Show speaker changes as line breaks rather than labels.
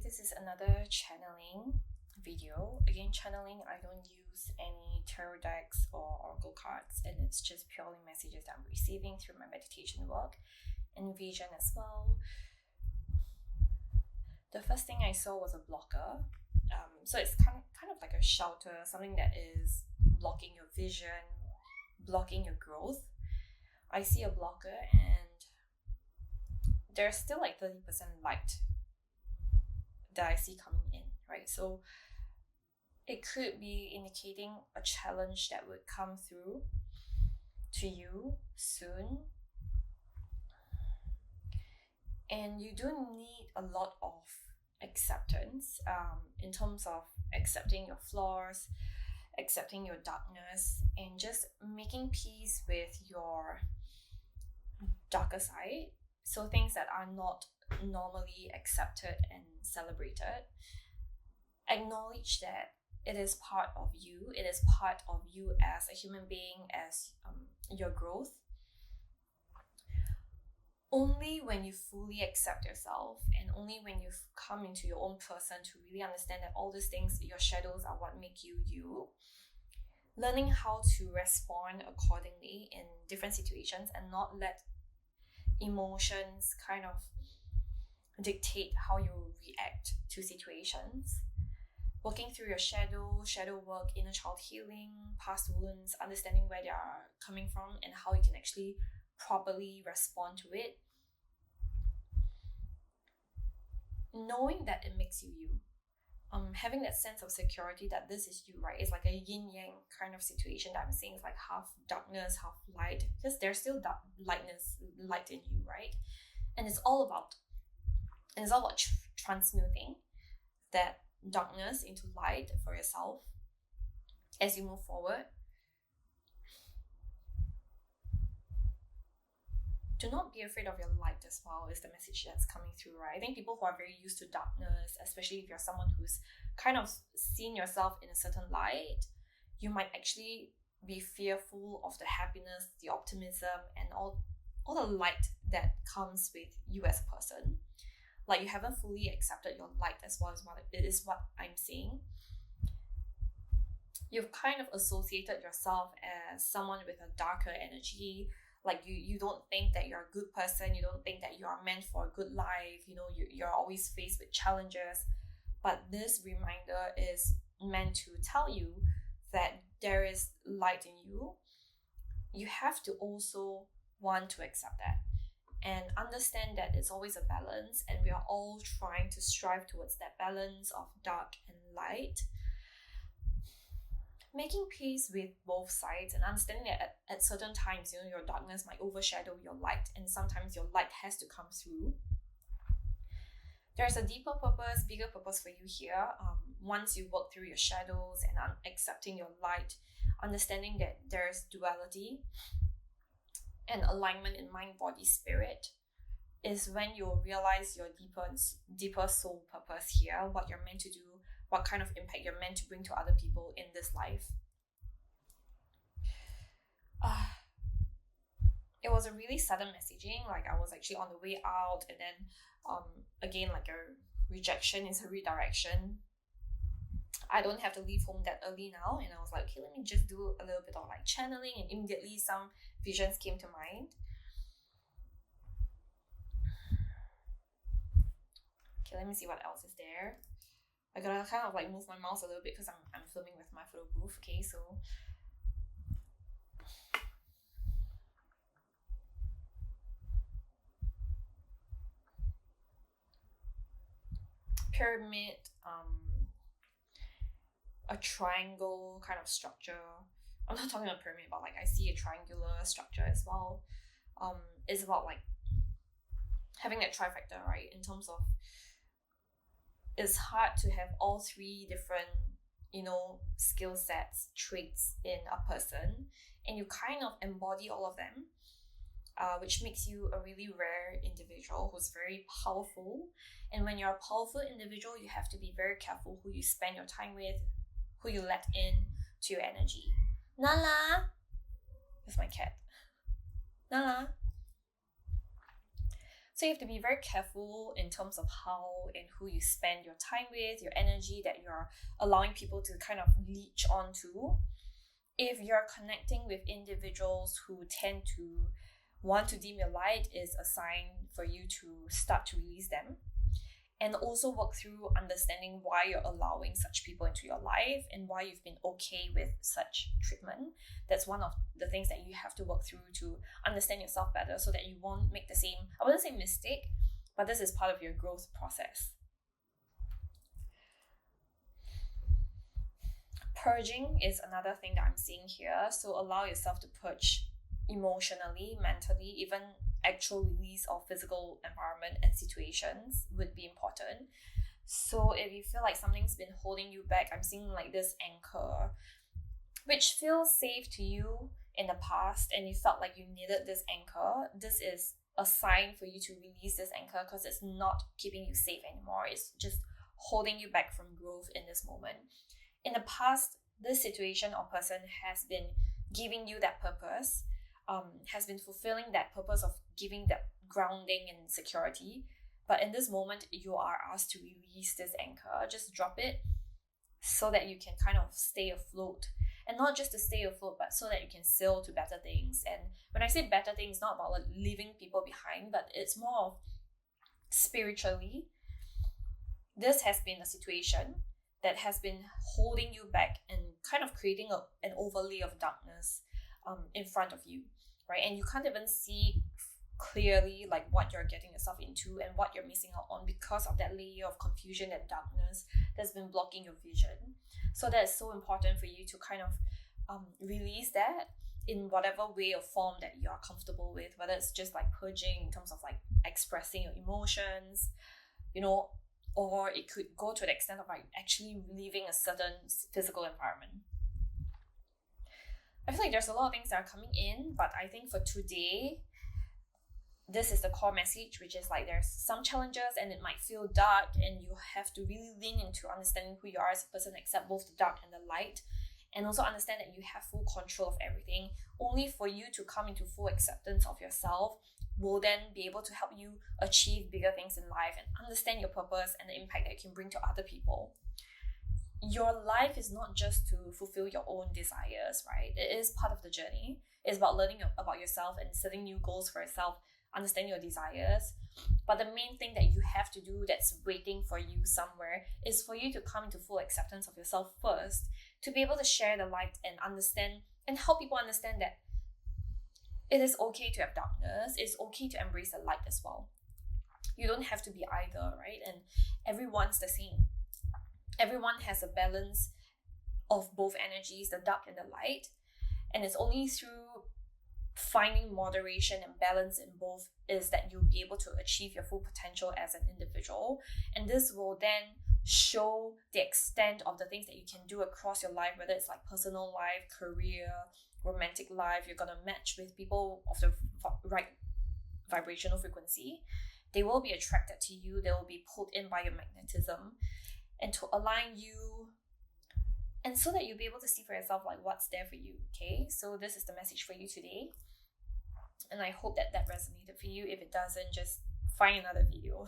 this is another channeling video. Again, channeling, I don't use any tarot decks or oracle cards, and it's just purely messages that I'm receiving through my meditation work and vision as well. The first thing I saw was a blocker. So it's kind of like a shelter, something that is blocking your vision, blocking your growth. I see a blocker, and there's still like 30% light that I see coming in, right? So it could be indicating a challenge that would come through to you soon. And you do need a lot of acceptance in terms of accepting your flaws, accepting your darkness, and just making peace with your darker side. So things that are not normally accepted and celebrated. Acknowledge that it is part of you. It is part of you as a human being, as your growth. Only when you fully accept yourself, and only when you've come into your own person to really understand that all these things, your shadows, are what make you you, learning how to respond accordingly in different situations and not let emotions kind of dictate how you react to situations. Working through your shadow work, inner child healing, past wounds, understanding where they are coming from and how you can actually properly respond to it. Knowing that it makes you you. Having that sense of security that this is you, right? It's like a yin-yang kind of situation that I'm saying. It's like half darkness, half light, because there's still light in you, right? And it's all about transmuting that darkness into light for yourself as you move forward. Do not be afraid of your light as well, is the message that's coming through, right? I think people who are very used to darkness, especially if you're someone who's kind of seen yourself in a certain light, you might actually be fearful of the happiness, the optimism, and all the light that comes with you as a person. Like, you haven't fully accepted your light as well, as what it is what I'm saying. You've kind of associated yourself as someone with a darker energy. Like, you don't think that you're a good person, you don't think that you are meant for a good life, you're always faced with challenges. But this reminder is meant to tell you that there is light in you. You have to also want to accept that and understand that it's always a balance, and we are all trying to strive towards that balance of dark and light. Making peace with both sides and understanding that at certain times, your darkness might overshadow your light, and sometimes your light has to come through. There's a deeper purpose, bigger purpose for you here. Once you work through your shadows and accepting your light, understanding that there's duality and alignment in mind, body, spirit, is when you'll realize your deeper soul purpose here, what you're meant to do, what kind of impact you're meant to bring to other people in this life. It was a really sudden messaging. Like, I was actually on the way out, and then again, like, a rejection is a redirection. I don't have to leave home that early now, and I was like, okay, let me just do a little bit of like channeling, and immediately some visions came to mind. Okay, let me see what else is there. I gotta kind of like move my mouse a little bit because I'm filming with my photo booth. Okay, so pyramid, a triangle kind of structure. I'm not talking about pyramid, but like I see a triangular structure as well. It's about like having that trifecta, right? In terms of, it's hard to have all three different, skill sets, traits in a person, and you kind of embody all of them, which makes you a really rare individual who's very powerful. And when you're a powerful individual, you have to be very careful who you spend your time with, who you let in to your energy. Nala! That's my cat. Nala! So you have to be very careful in terms of how and who you spend your time with, your energy that you're allowing people to kind of leech onto. If you're connecting with individuals who tend to want to dim your light, is a sign for you to start to release them. And also work through understanding why you're allowing such people into your life and why you've been okay with such treatment. That's one of the things that you have to work through to understand yourself better, so that you won't make the same, I wouldn't say mistake, but this is part of your growth process. Purging is another thing that I'm seeing here. So allow yourself to purge emotionally, mentally, even actual release of physical environment and situations would be important. So if you feel like something's been holding you back, I'm seeing like this anchor, which feels safe to you in the past and you felt like you needed this anchor. This is a sign for you to release this anchor, because it's not keeping you safe anymore. It's just holding you back from growth in this moment. In the past, this situation or person has been giving you that purpose, has been fulfilling that purpose of giving that grounding and security. But in this moment, you are asked to release this anchor. Just drop it so that you can kind of stay afloat. And not just to stay afloat, but so that you can sail to better things. And when I say better things, it's not about like leaving people behind, but it's more of spiritually. This has been a situation that has been holding you back and kind of creating an overlay of darkness in front of you, right? And you can't even see clearly like what you're getting yourself into and what you're missing out on, because of that layer of confusion and darkness that's been blocking your vision. So that's so important for you to kind of release that in whatever way or form that you are comfortable with, whether it's just like purging in terms of like expressing your emotions, or it could go to the extent of like actually leaving a certain physical environment. I feel like there's a lot of things that are coming in, but I think for today, this is the core message, which is like there's some challenges and it might feel dark, and you have to really lean into understanding who you are as a person, accept both the dark and the light, and also understand that you have full control of everything. Only for you to come into full acceptance of yourself will then be able to help you achieve bigger things in life and understand your purpose and the impact that you can bring to other people. Your life is not just to fulfill your own desires, right? It is part of the journey. It's about learning about yourself and setting new goals for yourself, understand your desires. But the main thing that you have to do that's waiting for you somewhere is for you to come into full acceptance of yourself first, to be able to share the light and understand and help people understand that it is okay to have darkness. It's okay to embrace the light as well. You don't have to be either, right? And everyone's the same. Everyone has a balance of both energies, the dark and the light. And it's only through finding moderation and balance in both is that you'll be able to achieve your full potential as an individual. And this will then show the extent of the things that you can do across your life, whether it's like personal life, career, romantic life. You're going to match with people of the right vibrational frequency. They will be attracted to you. They will be pulled in by your magnetism and to align you, and so that you'll be able to see for yourself like what's there for you. Okay, so this is the message for you today, and I hope that resonated for you. If it doesn't, just find another video.